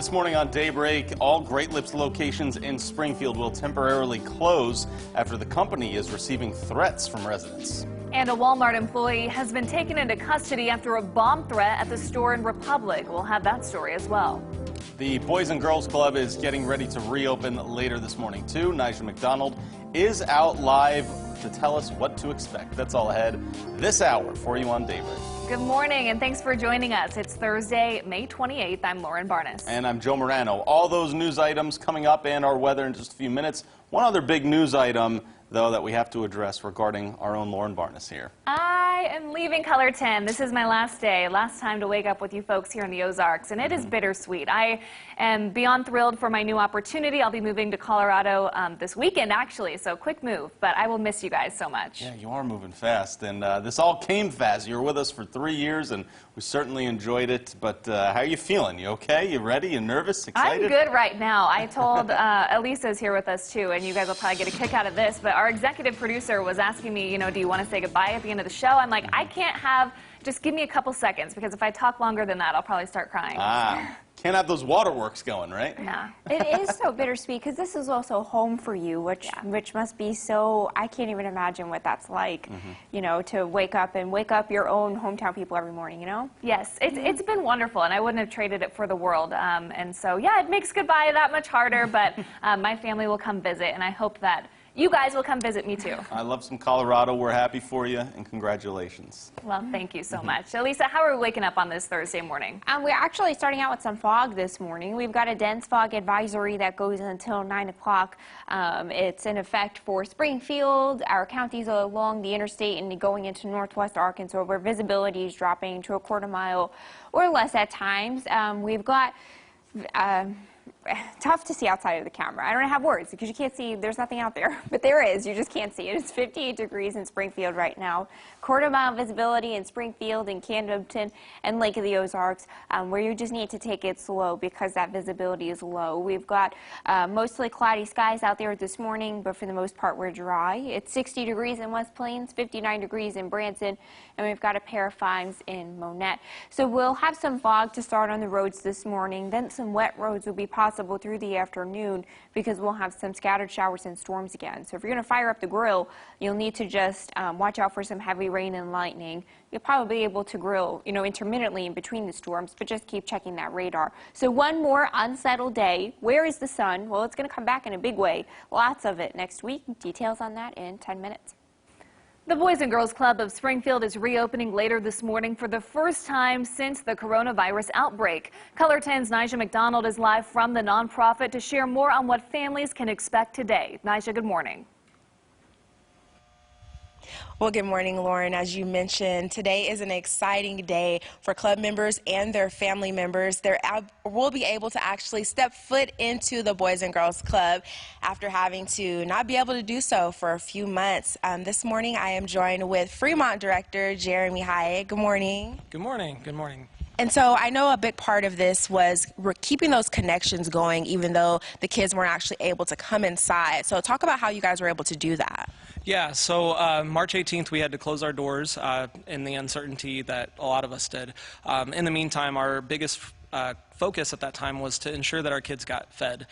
This morning on Daybreak, all Great Lips locations in Springfield will temporarily close after the company is receiving threats from residents. And a Walmart employee has been taken into custody after a bomb threat at the store in Republic. We'll have that story as well. The Boys and Girls Club is getting ready to reopen later this morning, too. Nyjah McDonald is out live to tell us what to expect. That's all ahead this hour for you on Daybreak. Good morning, and thanks for joining us. It's Thursday, May 28th. I'm Lauren Barnes. And I'm Joe Morano. All those news items coming up and our weather in just a few minutes. One other big news item, though, that we have to address regarding our own Lauren Barnes here. I am leaving Color 10. This is my last day, last time to wake up with you folks here in the Ozarks, and it is bittersweet. I am beyond thrilled for my new opportunity. I'll be moving to Colorado this weekend, actually, so quick move, but I will miss you guys so much. Yeah, you are moving fast, and this all came fast. You were with us for 3 years, and we certainly enjoyed it, but how are you feeling? You okay? You ready? You nervous? Excited? I'm good right now. I told Elisa's here with us, too, and you guys will probably get a kick out of this, but our executive producer was asking me, do you want to say goodbye at the end of the show? I'm like, I can't have, just give me a couple seconds, because if I talk longer than that, I'll probably start crying. Can't have those waterworks going, right? Yeah. It is so bittersweet, because this is also home for you, which must be so, I can't even imagine what that's like, to wake up your own hometown people every morning, Yes, it's been wonderful, and I wouldn't have traded it for the world. And so, yeah, it makes goodbye that much harder, but my family will come visit, and I hope that you guys will come visit me, too. I love some Colorado. We're happy for you, and congratulations. Well, thank you so much. Elisa, how are we waking up on this Thursday morning? We're actually starting out with some fog this morning. We've got a dense fog advisory that goes until 9 o'clock. It's in effect for Springfield, our counties along the interstate, and going into northwest Arkansas, where visibility is dropping to a quarter mile or less at times. We've got tough to see outside of the camera. I don't have words because you can't see, there's nothing out there, but there is, you just can't see it. It's 58 degrees in Springfield right now. Quarter mile visibility in Springfield and Camden and Lake of the Ozarks, where you just need to take it slow because that visibility is low. We've got mostly cloudy skies out there this morning, but for the most part we're dry. It's 60 degrees in West Plains, 59 degrees in Branson, and we've got a pair of 5s in Monette. So we'll have some fog to start on the roads this morning, then some wet roads will be possible through the afternoon because we'll have some scattered showers and storms again. So if you're going to fire up the grill, you'll need to just watch out for some heavy rain and lightning. You'll probably be able to grill, intermittently in between the storms, but just keep checking that radar. So one more unsettled day. Where is the sun? Well, it's going to come back in a big way. Lots of it next week. Details on that in 10 minutes. The Boys and Girls Club of Springfield is reopening later this morning for the first time since the coronavirus outbreak. Color 10's Nyjah McDonald is live from the nonprofit to share more on what families can expect today. Nyjah, good morning. Well, good morning, Lauren. As you mentioned, today is an exciting day for club members and their family members. They will be able to actually step foot into the Boys and Girls Club after having to not be able to do so for a few months. This morning, I am joined with Fremont Director Jeremy Hyatt. Good morning. Good morning. Good morning. And so I know a big part of this was keeping those connections going, even though the kids weren't actually able to come inside. So talk about how you guys were able to do that. Yeah, so March 18th, we had to close our doors in the uncertainty that a lot of us did. In the meantime, our biggest focus at that time was to ensure that our kids got fed.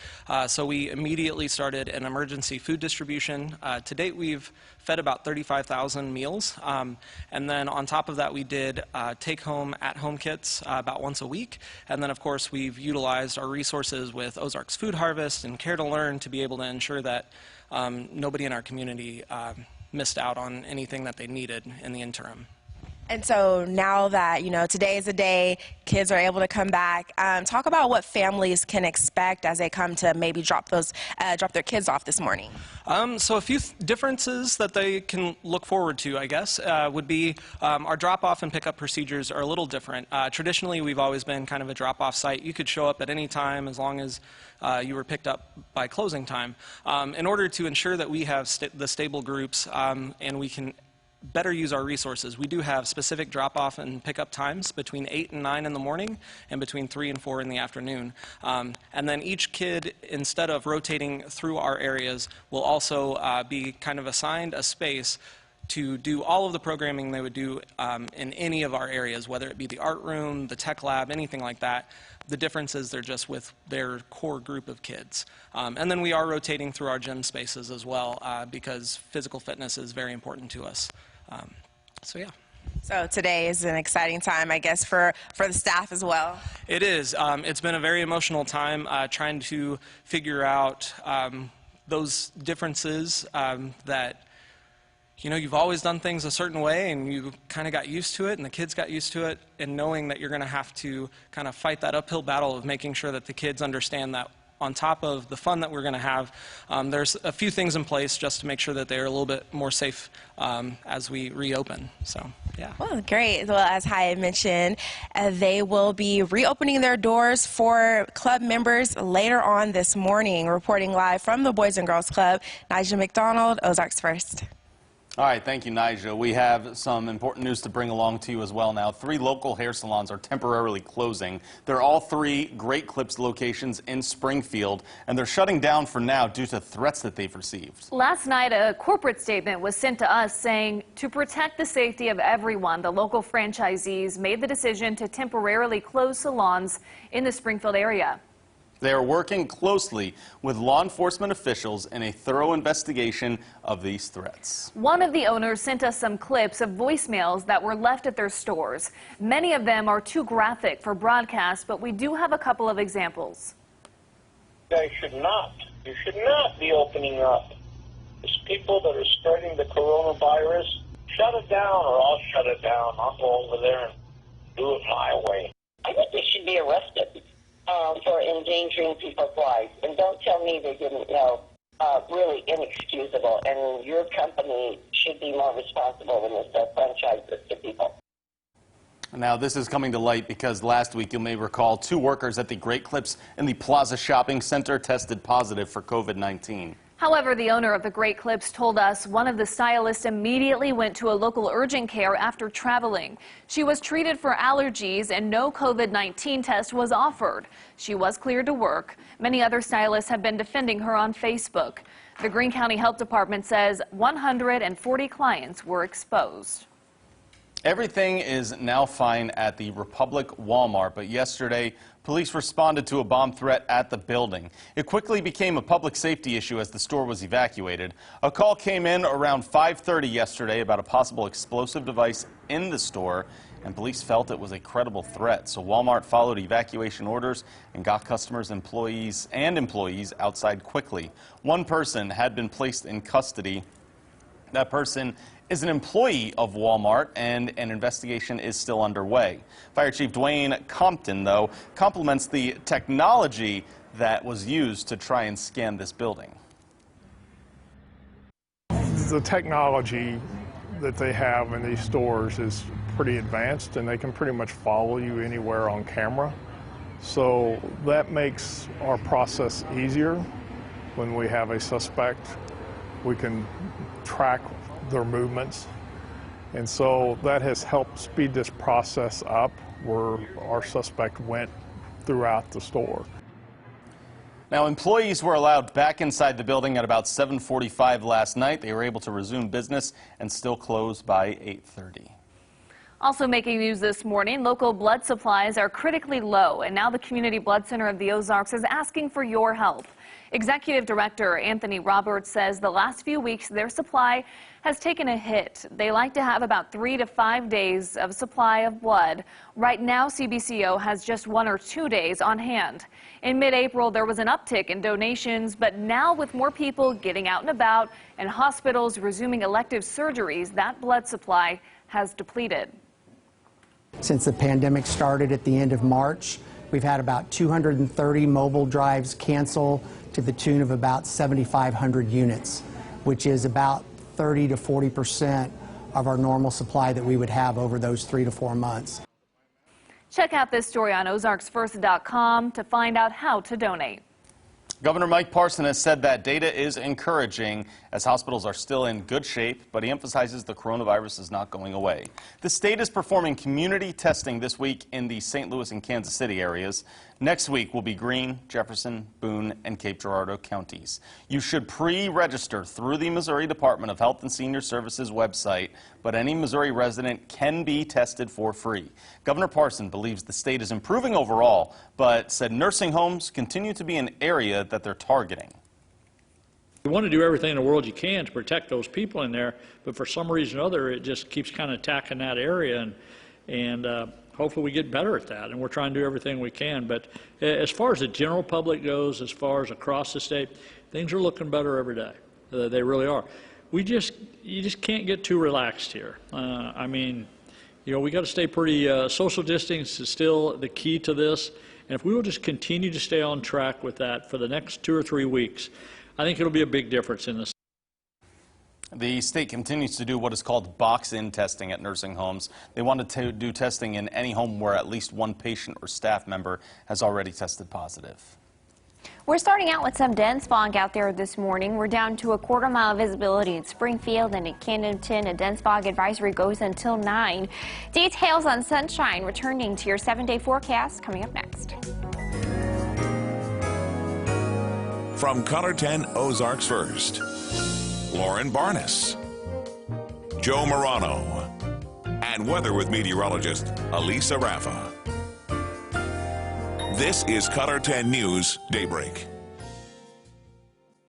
So we immediately started an emergency food distribution. To date, we've fed about 35,000 meals. And then on top of that, we did take-home, at-home kits about once a week. And then, of course, we've utilized our resources with Ozarks Food Harvest and Care to Learn to be able to ensure that nobody in our community missed out on anything that they needed in the interim. And so now that, today is the day kids are able to come back, talk about what families can expect as they come to maybe drop their kids off this morning. So a few differences that they can look forward to, I guess, would be our drop-off and pickup procedures are a little different. Traditionally, we've always been kind of a drop-off site. You could show up at any time as long as you were picked up by closing time. In order to ensure that we have the stable groups and we can better use our resources, we do have specific drop-off and pickup times between 8 and 9 in the morning and between 3 and 4 in the afternoon. And then each kid, instead of rotating through our areas, will also be kind of assigned a space to do all of the programming they would do in any of our areas, whether it be the art room, the tech lab, anything like that. The difference is they're just with their core group of kids. And then we are rotating through our gym spaces as well because physical fitness is very important to us. So yeah. So today is an exciting time, I guess, for the staff as well. It is. It's been a very emotional time trying to figure out those differences that, you know, you've always done things a certain way and you kind of got used to it and the kids got used to it, and knowing that you're going to have to kind of fight that uphill battle of making sure that the kids understand that on top of the fun that we're going to have, there's a few things in place just to make sure that they're a little bit more safe as we reopen. So, yeah. Well, great. Well, as Hyatt mentioned, they will be reopening their doors for club members later on this morning. Reporting live from the Boys and Girls Club, Nigel McDonald, Ozarks First. All right, thank you, Nigel. We have some important news to bring along to you as well now. 3 local hair salons are temporarily closing. They're all 3 Great Clips locations in Springfield, and they're shutting down for now due to threats that they've received. Last night, a corporate statement was sent to us saying, to protect the safety of everyone, the local franchisees made the decision to temporarily close salons in the Springfield area. They are working closely with law enforcement officials in a thorough investigation of these threats. One of the owners sent us some clips of voicemails that were left at their stores. Many of them are too graphic for broadcast, but we do have a couple of examples. You should not be opening up. There's people that are spreading the coronavirus. Shut it down or I'll shut it down. I'll go over there and do it my way. I think they should be arrested for endangering people's lives. And don't tell me they didn't know. Really inexcusable. And your company should be more responsible when they sell franchises to people. Now, this is coming to light because last week, you may recall, 2 workers at the Great Clips in the Plaza Shopping Center tested positive for COVID-19. However, the owner of the Great Clips told us one of the stylists immediately went to a local urgent care after traveling. She was treated for allergies and no COVID-19 test was offered. She was cleared to work. Many other stylists have been defending her on Facebook. The Greene County Health Department says 140 clients were exposed. Everything is now fine at the Republic Walmart, but yesterday, police responded to a bomb threat at the building. It quickly became a public safety issue as the store was evacuated. A call came in around 5:30 yesterday about a possible explosive device in the store, and police felt it was a credible threat. So Walmart followed evacuation orders and got customers, employees outside quickly. One person had been placed in custody. That person is an employee of Walmart, and an investigation is still underway. Fire Chief Dwayne Compton, though, compliments the technology that was used to try and scan this building. The technology that they have in these stores is pretty advanced, and they can pretty much follow you anywhere on camera. So that makes our process easier. When we have a suspect, we can track their movements, and so that has helped speed this process up where our suspect went throughout the store. Now, employees were allowed back inside the building at about 7:45 last night. They were able to resume business and still close by 8:30. Also making news this morning, local blood supplies are critically low, and now the Community Blood Center of the Ozarks is asking for your help. Executive Director Anthony Roberts says the last few weeks their supply has taken a hit. They like to have about 3 to 5 days of supply of blood. Right now, CBCO has just 1 or 2 days on hand. In mid-April, there was an uptick in donations, but now with more people getting out and about and hospitals resuming elective surgeries, that blood supply has depleted. Since the pandemic started at the end of March, we've had about 230 mobile drives cancel to the tune of about 7,500 units, which is about 30 to 40% of our normal supply that we would have over those 3 to 4 months. Check out this story on OzarksFirst.com to find out how to donate. Governor Mike Parson has said that data is encouraging as hospitals are still in good shape, but he emphasizes the coronavirus is not going away. The state is performing community testing this week in the St. Louis and Kansas City areas. Next week will be Greene, Jefferson, Boone, and Cape Girardeau counties. You should pre-register through the Missouri Department of Health and Senior Services website, but any Missouri resident can be tested for free. Governor Parson believes the state is improving overall, but said nursing homes continue to be an area that they're targeting. You want to do everything in the world you can to protect those people in there, but for some reason or other, it just keeps kind of attacking that area, and hopefully we get better at that, and we're trying to do everything we can. But as far as the general public goes, as far as across the state, things are looking better every day. They really are. You just can't get too relaxed here. I mean, you know, we got to stay pretty, social distance is still the key to this, and if we will just continue to stay on track with that for the next 2 or 3 weeks, I think it'll be a big difference in this. The state continues to do what is called box-in testing at nursing homes. They wanted to do testing in any home where at least one patient or staff member has already tested positive. We're starting out with some dense fog out there this morning. We're down to a quarter-mile visibility in Springfield and in Camdenton. A dense fog advisory goes until 9. Details on sunshine returning to your 7-day forecast coming up next. From Color 10 Ozarks First, Lauren Barnes, Joe Morano, and weather with meteorologist Elisa Raffa. This is Color 10 News Daybreak.